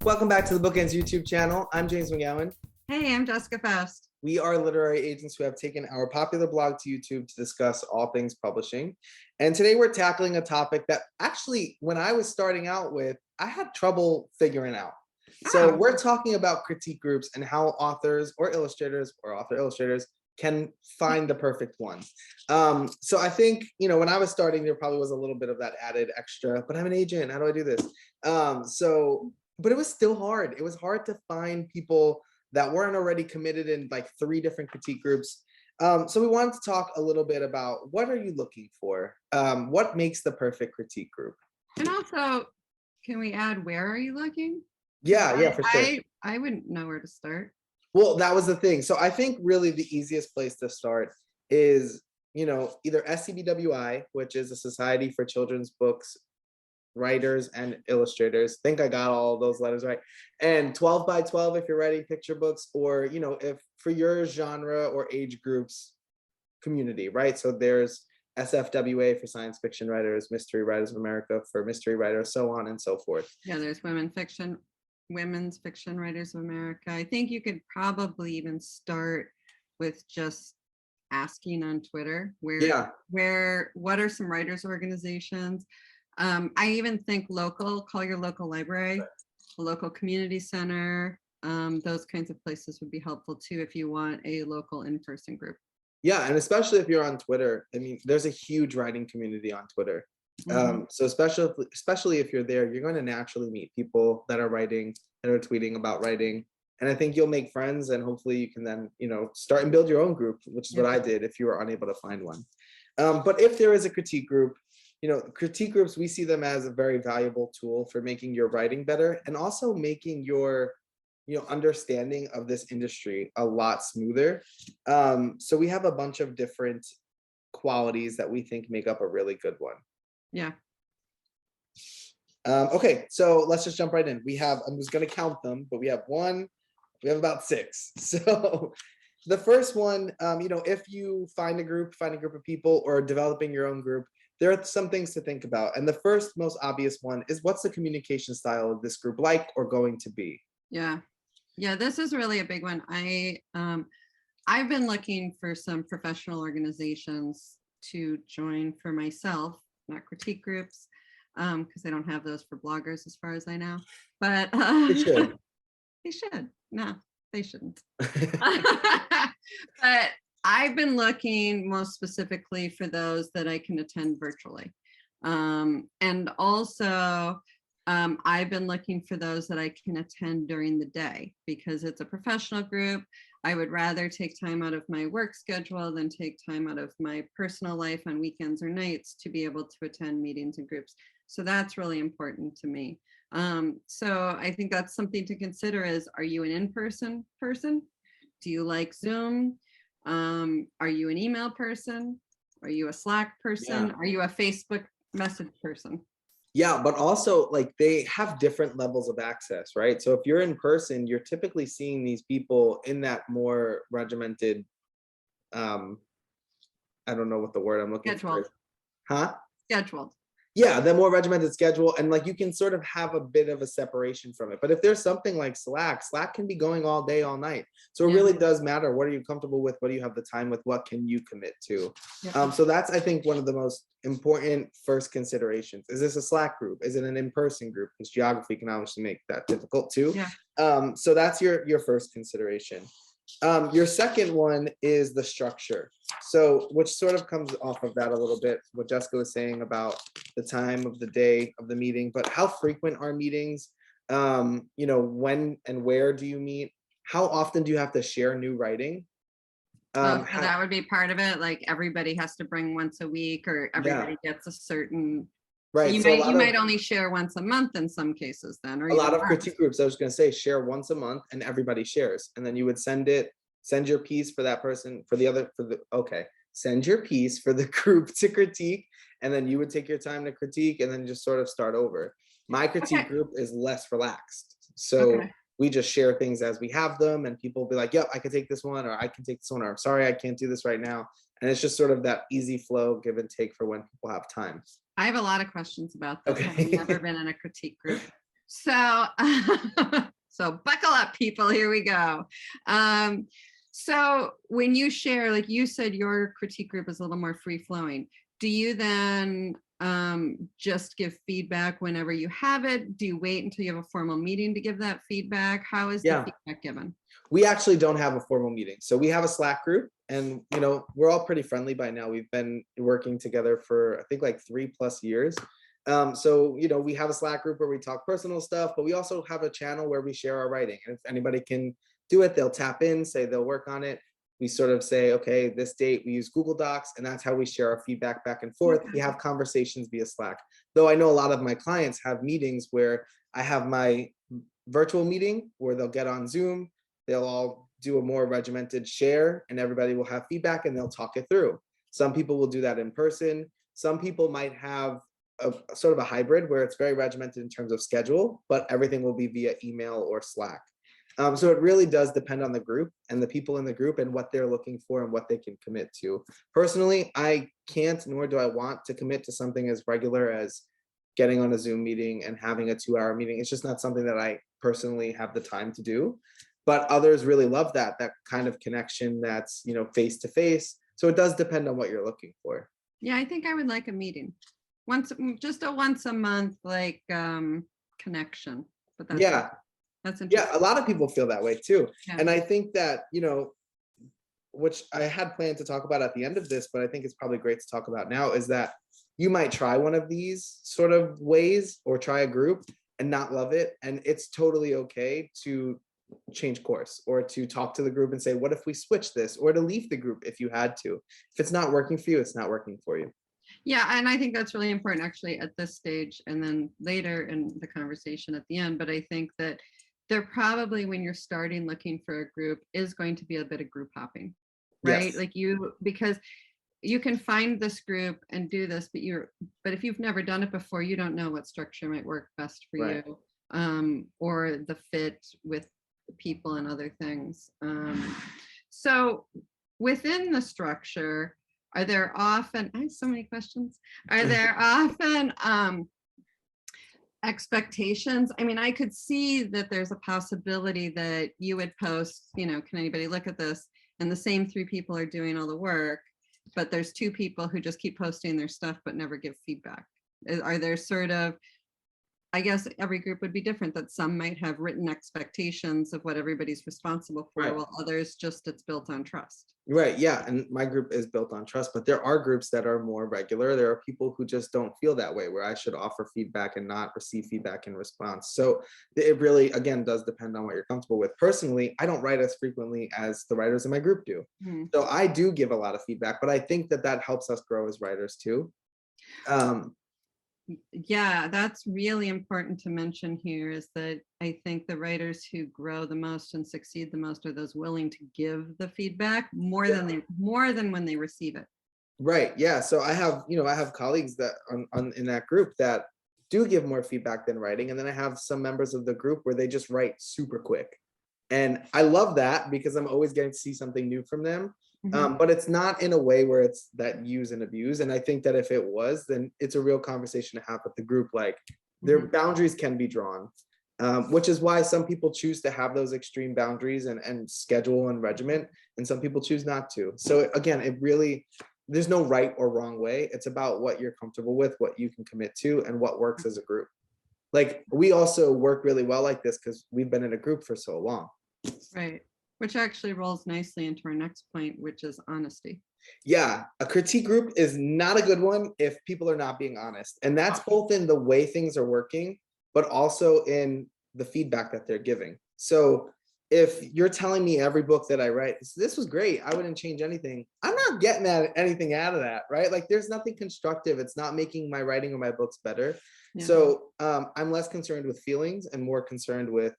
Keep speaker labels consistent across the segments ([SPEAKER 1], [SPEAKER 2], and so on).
[SPEAKER 1] Welcome back to the BookEnds YouTube channel. I'm James McGowan.
[SPEAKER 2] Hey, I'm Jessica Faust.
[SPEAKER 1] We are literary agents who have taken our popular blog to YouTube to discuss all things publishing. And today we're tackling a topic that actually, when I was starting out with, I had trouble figuring out. So we're talking about critique groups and how authors or illustrators or author-illustrators can find the perfect one. So I think, when I was starting, there probably was a little bit of that added extra, but I'm an agent, how do I do this? But it was still hard. It was hard to find people that weren't already committed in like 3 different critique groups. So we wanted to talk a little bit about what are you looking for? What makes the perfect critique group?
[SPEAKER 2] And also, can we add where are you looking?
[SPEAKER 1] Yeah, for sure.
[SPEAKER 2] I wouldn't know where to start.
[SPEAKER 1] Well, that was the thing. So I think really the easiest place to start is, either SCBWI, which is a Society for Children's Books Writers and Illustrators. I think I got all those letters right. And 12 by 12 if you're writing picture books, or if for your genre or age groups community, right? So there's SFWA for Science Fiction Writers, Mystery Writers of America for mystery writers, so on and so forth.
[SPEAKER 2] Yeah, there's Women's Fiction Writers of America. I think you could probably even start with just asking on Twitter what are some writers organizations. I even think call your local library, a local community center. Those kinds of places would be helpful too if you want a local in-person group.
[SPEAKER 1] Yeah, and especially if you're on Twitter. I mean, there's a huge writing community on Twitter. So especially if you're there, you're going to naturally meet people that are writing, that are tweeting about writing. And I think you'll make friends, and hopefully you can then, start and build your own group, which is what I did if you were unable to find one. But if there is a critique group, critique groups, we see them as a very valuable tool for making your writing better and also making your, understanding of this industry a lot smoother. So we have a bunch of different qualities that we think make up a really good one.
[SPEAKER 2] Yeah.
[SPEAKER 1] Okay, so let's just jump right in. I'm just going to count them, but we have about 6. So the first one, if you find a group of people or developing your own group, there are some things to think about. And the first most obvious one is, what's the communication style of this group like or going to be?
[SPEAKER 2] Yeah, this is really a big one. I've been looking for some professional organizations to join for myself, not critique groups, because I don't have those for bloggers as far as I know. But
[SPEAKER 1] They should.
[SPEAKER 2] They should. No, they shouldn't. But I've been looking most specifically for those that I can attend virtually. And also, I've been looking for those that I can attend during the day, because it's a professional group. I would rather take time out of my work schedule than take time out of my personal life on weekends or nights to be able to attend meetings and groups. So that's really important to me. So I think that's something to consider is, are you an in-person person? Do you like Zoom? Are you an email person? Are you a Slack person?
[SPEAKER 1] Yeah.
[SPEAKER 2] Are you a Facebook message person?
[SPEAKER 1] Yeah, but also like they have different levels of access, right? So if you're in person, you're typically seeing these people in that more regimented, I don't know what the word I'm looking for. Huh?
[SPEAKER 2] Scheduled.
[SPEAKER 1] Yeah, the more regimented schedule, and like you can sort of have a bit of a separation from it. But if there's something like Slack can be going all day, all night. So it really does matter. What are you comfortable with? What do you have the time with? What can you commit to? So that's, I think, one of the most important first considerations. Is this a Slack group? Is it an in-person group? Because geography can obviously make that difficult too. So that's your first consideration. Your second one is the structure. So which sort of comes off of that a little bit, what Jessica was saying about the time of the day of the meeting, but how frequent are meetings? When and where do you meet? How often do you have to share new writing?
[SPEAKER 2] So that would be part of it. Like everybody has to bring once a week, or everybody gets a certain.
[SPEAKER 1] Right.
[SPEAKER 2] You might only share once a month in some cases then, or
[SPEAKER 1] a lot of critique groups, I was going to say, share once a month and everybody shares. And then you would send your piece for that person, send your piece for the group to critique. And then you would take your time to critique and then just sort of start over. My critique group is less relaxed. So we just share things as we have them, and people will be like, yep, I can take this one, or I can take this one, or I'm sorry, I can't do this right now. And it's just sort of that easy flow, give and take for when people have time.
[SPEAKER 2] I have a lot of questions about this. I've never been in a critique group. So, so buckle up, people. Here we go. So when you share, like you said, your critique group is a little more free flowing. Do you then just give feedback whenever you have it? Do you wait until you have a formal meeting to give that feedback? How is the
[SPEAKER 1] Yeah.
[SPEAKER 2] feedback given?
[SPEAKER 1] We actually don't have a formal meeting. So we have a Slack group, and we're all pretty friendly by now. We've been working together for I think like 3+ years. So we have a Slack group where we talk personal stuff, but we also have a channel where we share our writing. And if anybody can do it, they'll tap in, say they'll work on it. We sort of say, okay, this date, we use Google Docs, and that's how we share our feedback back and forth. We have conversations via Slack. Though I know a lot of my clients have meetings where I have my virtual meeting where they'll get on Zoom, they'll all do a more regimented share, and everybody will have feedback and they'll talk it through. Some people will do that in person. Some people might have a sort of a hybrid where it's very regimented in terms of schedule, but everything will be via email or Slack. So it really does depend on the group and the people in the group and what they're looking for and what they can commit to. Personally, I can't, nor do I want to commit to something as regular as getting on a Zoom meeting and having a 2-hour meeting. It's just not something that I personally have the time to do. But others really love that kind of connection that's, face to face. So it does depend on what you're looking for.
[SPEAKER 2] Yeah, I think I would like a meeting just a once a month, like connection. But that's interesting.
[SPEAKER 1] Yeah, a lot of people feel that way too.
[SPEAKER 2] Yeah.
[SPEAKER 1] And I think that, which I had planned to talk about at the end of this, but I think it's probably great to talk about now, is that you might try one of these sort of ways or try a group and not love it. And it's totally okay to change course or to talk to the group and say, what if we switch this, or to leave the group if you had to. If it's not working for you, it's not working for you.
[SPEAKER 2] Yeah, and I think that's really important actually at this stage and then later in the conversation at the end. But I think that there probably, when you're starting looking for a group, is going to be a bit of group hopping, right?
[SPEAKER 1] Yes.
[SPEAKER 2] Because you can find this group and do this, but if you've never done it before, you don't know what structure might work best for
[SPEAKER 1] Right.
[SPEAKER 2] you, or the fit with people and other things. So within the structure, are there often, I have so many questions. Are there often expectations? I mean, I could see that there's a possibility that you would post, can anybody look at this? And the same 3 people are doing all the work, but there's 2 people who just keep posting their stuff but never give feedback. Are there sort of, I guess every group would be different, that some might have written expectations of what everybody's responsible for,
[SPEAKER 1] Right.
[SPEAKER 2] while others just, it's built on trust.
[SPEAKER 1] Right. Yeah. And my group is built on trust, but there are groups that are more regular. There are people who just don't feel that way, where I should offer feedback and not receive feedback in response. So it really, again, does depend on what you're comfortable with. Personally, I don't write as frequently as the writers in my group do. So I do give a lot of feedback, but I think that helps us grow as writers too.
[SPEAKER 2] Yeah, that's really important to mention here, is that I think the writers who grow the most and succeed the most are those willing to give the feedback more than when they receive it.
[SPEAKER 1] Right. Yeah. So I have colleagues that in that group that do give more feedback than writing. And then I have some members of the group where they just write super quick. And I love that because I'm always getting to see something new from them. But it's not in a way where it's that use and abuse. And I think that if it was, then it's a real conversation to have with the group. Like, their boundaries can be drawn, which is why some people choose to have those extreme boundaries and schedule and regiment, and some people choose not to. So again, there's no right or wrong way. It's about what you're comfortable with, what you can commit to, and what works as a group. Like, we also work really well like this because we've been in a group for so long.
[SPEAKER 2] Right. Which actually rolls nicely into our next point, which is honesty.
[SPEAKER 1] Yeah, a critique group is not a good one if people are not being honest. And that's both in the way things are working, but also in the feedback that they're giving. So if you're telling me every book that I write, this was great, I wouldn't change anything, I'm not getting anything out of that, right? Like, there's nothing constructive. It's not making my writing or my books better.
[SPEAKER 2] Yeah.
[SPEAKER 1] So I'm less concerned with feelings and more concerned with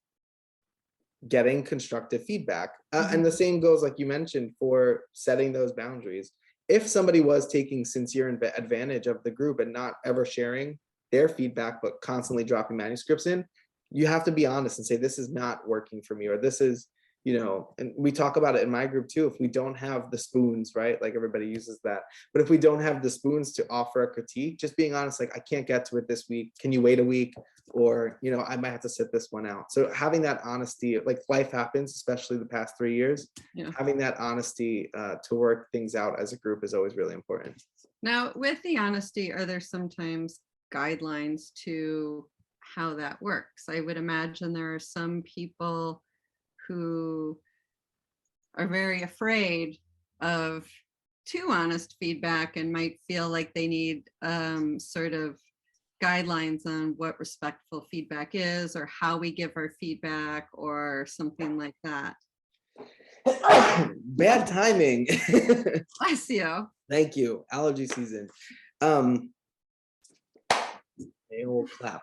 [SPEAKER 1] getting constructive feedback. And the same goes, like you mentioned, for setting those boundaries. If somebody was taking sincere advantage of the group and not ever sharing their feedback, but constantly dropping manuscripts in, you have to be honest and say, this is not working for me, or this is, you know, and we talk about it in my group too, if we don't have the spoons, right? Like everybody uses that. But if we don't have the spoons to offer a critique, just being honest, like I can't get to it this week. Can you wait a week? Or, you know, I might have to sit this one out. So having that honesty, like life happens, especially the past 3 years,
[SPEAKER 2] Yeah.
[SPEAKER 1] having that honesty to work things out as a group is always really important.
[SPEAKER 2] Now, with the honesty, are there sometimes guidelines to how that works? I would imagine there are some people who are very afraid of too honest feedback and might feel like they need sort of guidelines on what respectful feedback is, or how we give our feedback, or something like that.
[SPEAKER 1] Bad timing.
[SPEAKER 2] Bless you.
[SPEAKER 1] Thank you. Allergy season. A whole clap.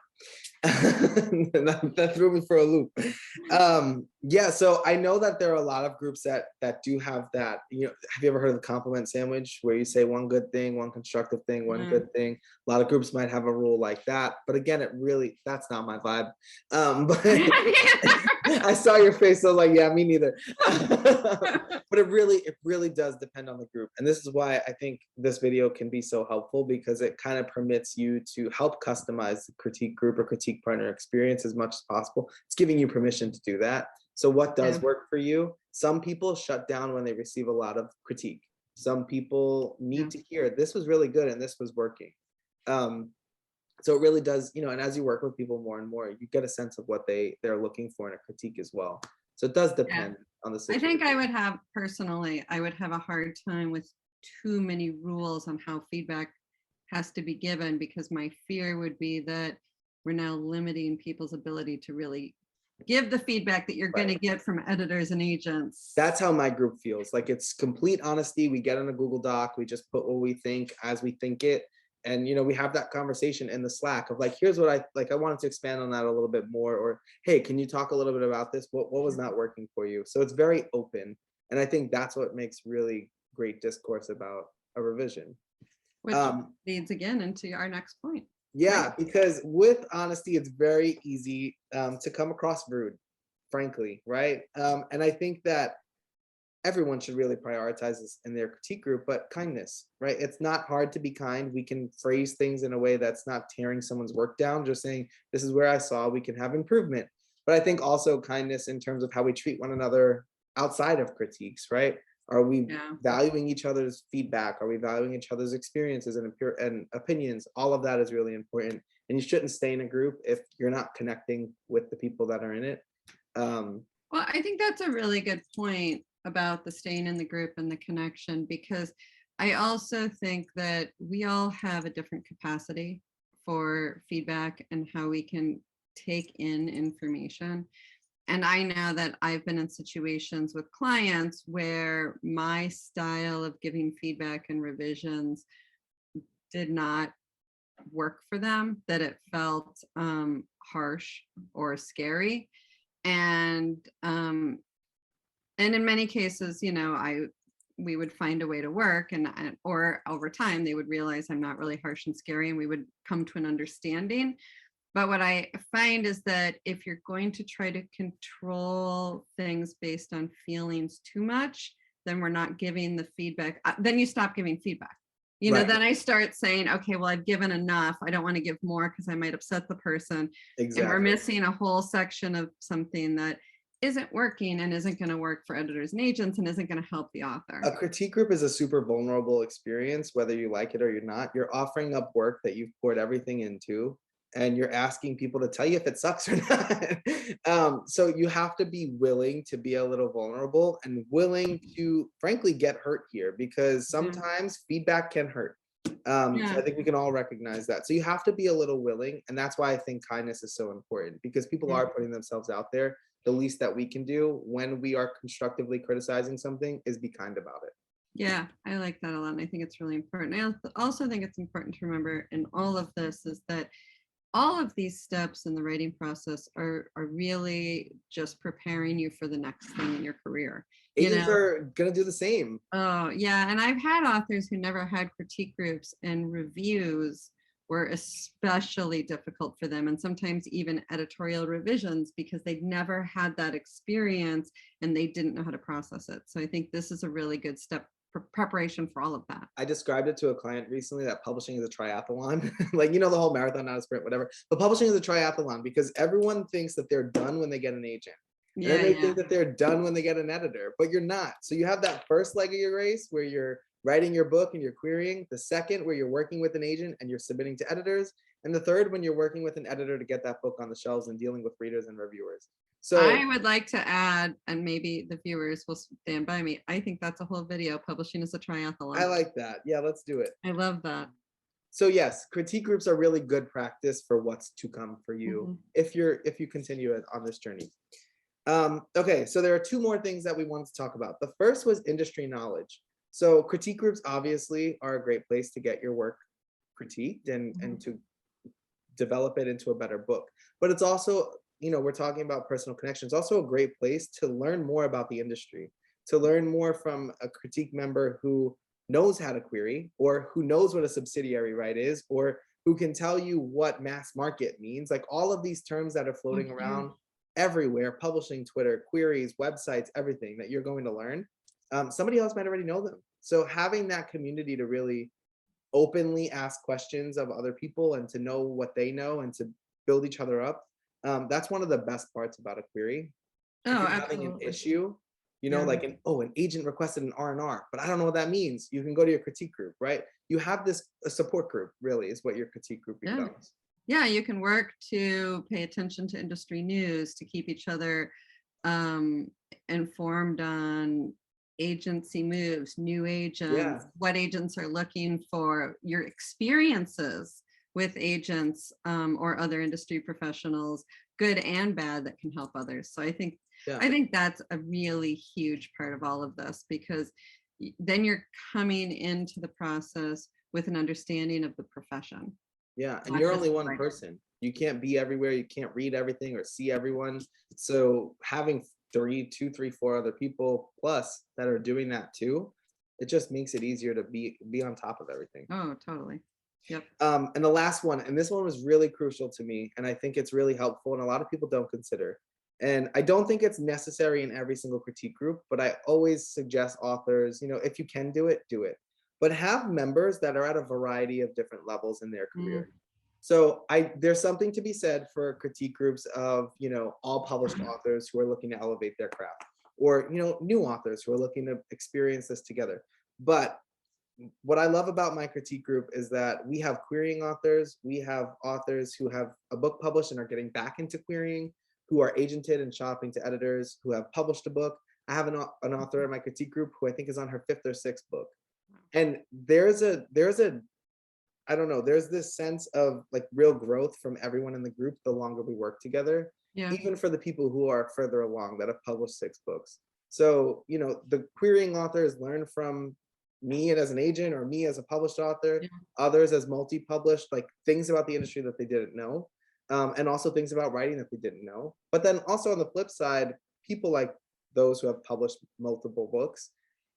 [SPEAKER 1] That threw me for a loop. Yeah, so I know that there are a lot of groups that do have that. You know, have you ever heard of the compliment sandwich, where you say one good thing, one constructive thing, one good thing? A lot of groups might have a rule like that, but again, that's not my vibe. But I saw your face, so I was like, yeah, me neither. But it really does depend on the group, and this is why I think this video can be so helpful, because it kind of permits you to help customize the critique group or critique partner experience as much as possible. It's giving you permission to do that. So what does work for you? Some people shut down when they receive a lot of critique. Some people need to hear, this was really good and this was working. So it really does, you know, and as you work with people more and more, you get a sense of what they're looking for in a critique as well. So it does depend on the situation.
[SPEAKER 2] I think I would have a hard time with too many rules on how feedback has to be given, because my fear would be that we're now limiting people's ability to really give the feedback that you're going to get from editors and agents.
[SPEAKER 1] That's how my group feels. Like, it's complete honesty. We get on a Google Doc, we just put what we think as we think it. And, you know, we have that conversation in the Slack of like, here's what I wanted to expand on that a little bit more, or, hey, can you talk a little bit about this? What was not working for you? So it's very open. And I think that's what makes really great discourse about a revision.
[SPEAKER 2] Which leads again into our next point.
[SPEAKER 1] Yeah,
[SPEAKER 2] right?
[SPEAKER 1] Because with honesty, it's very easy to come across rude, frankly, right? And I think that everyone should really prioritize this in their critique group, but kindness, right? It's not hard to be kind. We can phrase things in a way that's not tearing someone's work down, just saying, this is where I saw we can have improvement. But I think also kindness in terms of how we treat one another outside of critiques, right? Are we valuing each other's feedback? Are we valuing each other's experiences and opinions? All of that is really important. And you shouldn't stay in a group if you're not connecting with the people that are in it.
[SPEAKER 2] Well, I think that's a really good point about the staying in the group and the connection, because I also think that we all have a different capacity for feedback and how we can take in information. And I know that I've been in situations with clients where my style of giving feedback and revisions did not work for them, that it felt harsh or scary. And in many cases, you know, we would find a way to work, or over time they would realize I'm not really harsh and scary, and we would come to an understanding. But what I find is that if you're going to try to control things based on feelings too much, then we're not giving the feedback. Then you stop giving feedback. You know, then I start saying, okay, well, I've given enough. I don't want to give more because I might upset the person. Exactly. And we're missing a whole section of something that isn't working and isn't going to work for editors and agents and isn't going to help the author.
[SPEAKER 1] A critique group is a super vulnerable experience, whether you like it or you're not. You're offering up work that you've poured everything into, and you're asking people to tell you if it sucks or not. So you have to be willing to be a little vulnerable and willing to, frankly, get hurt here, because sometimes feedback can hurt. So I think we can all recognize that. So you have to be a little willing. And that's why I think kindness is so important, because people are putting themselves out there. The least that we can do when we are constructively criticizing something is be kind about it.
[SPEAKER 2] Yeah, I like that a lot. And I think it's really important. I also think it's important to remember in all of this is that all of these steps in the writing process are really just preparing you for the next thing in your career.
[SPEAKER 1] Agents are going to do the same.
[SPEAKER 2] Oh, yeah. And I've had authors who never had critique groups and reviews were especially difficult for them, and sometimes even editorial revisions, because they'd never had that experience and they didn't know how to process it. So I think this is a really good step for preparation for all of that.
[SPEAKER 1] I described it to a client recently that publishing is a triathlon, like, the whole marathon, not a sprint, whatever, but publishing is a triathlon because everyone thinks that they're done when they get an agent. And then they think that they're done when they get an editor, but you're not. So you have that first leg of your race where you're writing your book and you're querying, the second where you're working with an agent and you're submitting to editors, and the third when you're working with an editor to get that book on the shelves and dealing with readers and reviewers. So
[SPEAKER 2] I would like to add, and maybe the viewers will stand by me, I think that's a whole video. Publishing is a triathlon.
[SPEAKER 1] I like that. Yeah, let's do it.
[SPEAKER 2] I love that.
[SPEAKER 1] So yes, critique groups are really good practice for what's to come for you if you continue it on this journey. Okay, so there are two more things that we wanted to talk about. The first was industry knowledge. So critique groups obviously are a great place to get your work critiqued and to develop it into a better book. But it's also, we're talking about personal connections, also a great place to learn more about the industry, to learn more from a critique member who knows how to query, or who knows what a subsidiary right is, or who can tell you what mass market means. Like all of these terms that are floating around everywhere, publishing, Twitter, queries, websites, everything that you're going to learn, somebody else might already know them. So having that community to really openly ask questions of other people and to know what they know and to build each other up, that's one of the best parts about a query. If you're having an issue, like an agent requested an R&R, but I don't know what that means. You can go to your critique group, right? You have a support group, really, is what your critique group becomes.
[SPEAKER 2] Yeah, you can work to pay attention to industry news, to keep each other informed on agency moves, new agents, what agents are looking for, your experiences with agents or other industry professionals, good and bad, that can help others. So I think that's a really huge part of all of this, because then you're coming into the process with an understanding of the profession.
[SPEAKER 1] Yeah, and you're only one person. You can't be everywhere. You can't read everything or see everyone. So having 2, 3, 4 other people plus that are doing that too, it just makes it easier to be on top of everything.
[SPEAKER 2] Oh, totally. Yep.
[SPEAKER 1] And the last one, and this one was really crucial to me, and I think it's really helpful, and a lot of people don't consider. And I don't think it's necessary in every single critique group, but I always suggest authors, if you can do it, but have members that are at a variety of different levels in their career. So there's something to be said for critique groups of, all published authors who are looking to elevate their craft, or, new authors who are looking to experience this together. But what I love about my critique group is that we have querying authors, we have authors who have a book published and are getting back into querying, who are agented and shopping to editors, who have published a book. I have an author in my critique group who I think is on her 5th or 6th book. And there's I don't know, there's this sense of like real growth from everyone in the group the longer we work together, even for the people who are further along that have published 6 books. So, the querying authors learn from me as an agent, or me as a published author, others as multi-published, like things about the industry that they didn't know, and also things about writing that they didn't know. But then also on the flip side, people like those who have published multiple books,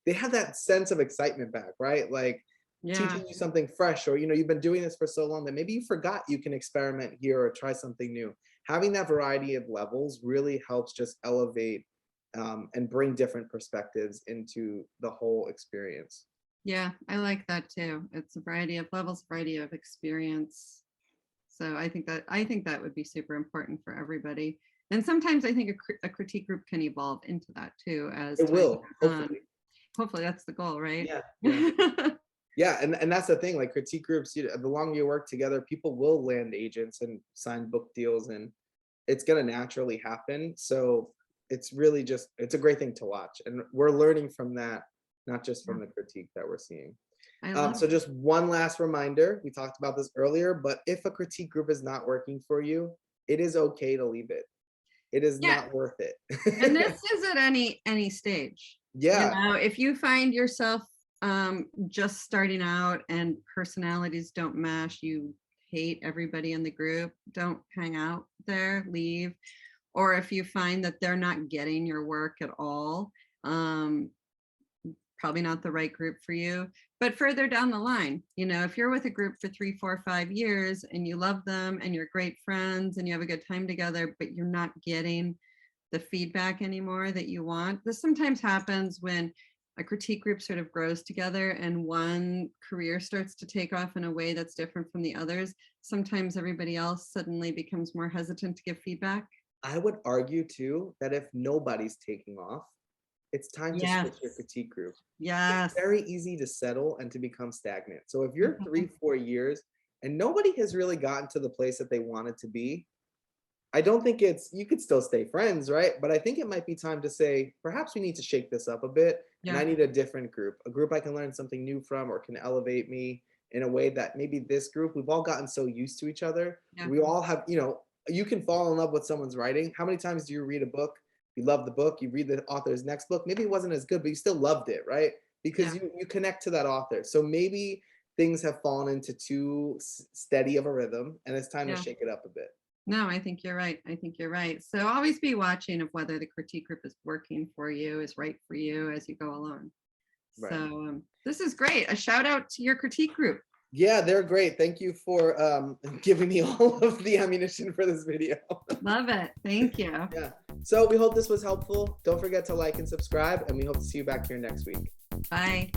[SPEAKER 1] they have that sense of excitement back, right? Like teaching you something fresh, or you've been doing this for so long that maybe you forgot you can experiment here or try something new. Having that variety of levels really helps just elevate and bring different perspectives into the whole experience.
[SPEAKER 2] Yeah, I like that too. It's a variety of levels, variety of experience. So I think that would be super important for everybody. And sometimes I think a critique group can evolve into that too, as
[SPEAKER 1] it will,
[SPEAKER 2] hopefully that's the goal, right?
[SPEAKER 1] Yeah, and that's the thing, like critique groups, the longer you work together, people will land agents and sign book deals, and it's going to naturally happen. So it's really it's a great thing to watch, and we're learning from that, not just from the critique that we're seeing. So just one last reminder, we talked about this earlier, but if a critique group is not working for you, it is okay to leave it. It is not worth it.
[SPEAKER 2] And this is at any stage. If you find yourself just starting out and personalities don't mesh, you hate everybody in the group, don't hang out there, leave. Or if you find that they're not getting your work at all, probably not the right group for you. But further down the line, you know, if you're with a group for 3, 4, 5 years and you love them and you're great friends and you have a good time together, but you're not getting the feedback anymore that you want. This sometimes happens when a critique group sort of grows together and one career starts to take off in a way that's different from the others. Sometimes everybody else suddenly becomes more hesitant to give feedback.
[SPEAKER 1] I would argue too that if nobody's taking off, it's time to
[SPEAKER 2] Yes.
[SPEAKER 1] switch your critique group.
[SPEAKER 2] Yes.
[SPEAKER 1] It's very easy to settle and to become stagnant. So if you're
[SPEAKER 2] Mhm.
[SPEAKER 1] 3, 4 years and nobody has really gotten to the place that they wanted to be, I don't think you could still stay friends, right? But I think it might be time to say, perhaps we need to shake this up a bit. And I
[SPEAKER 2] Yeah.
[SPEAKER 1] need a different group, a group I can learn something new from or can elevate me in a way that maybe this group, we've all gotten so used to each other.
[SPEAKER 2] Yeah.
[SPEAKER 1] We all have, you can fall in love with someone's writing. How many times do you read a book? You love the book, you read the author's next book. Maybe it wasn't as good, but you still loved it, right? Because
[SPEAKER 2] Yeah.
[SPEAKER 1] you connect to that author. So maybe things have fallen into too steady of a rhythm and it's time to
[SPEAKER 2] Yeah.
[SPEAKER 1] shake it up a bit.
[SPEAKER 2] No, I think you're right. I think you're right. So always be watching of whether the critique group is working for you, is right for you as you go along.
[SPEAKER 1] Right.
[SPEAKER 2] So this is great. A shout out to your critique group.
[SPEAKER 1] Yeah, they're great. Thank you for giving me all of the ammunition for this video.
[SPEAKER 2] Love it. Thank you.
[SPEAKER 1] Yeah. So we hope this was helpful. Don't forget to like and subscribe, and we hope to see you back here next week.
[SPEAKER 2] Bye.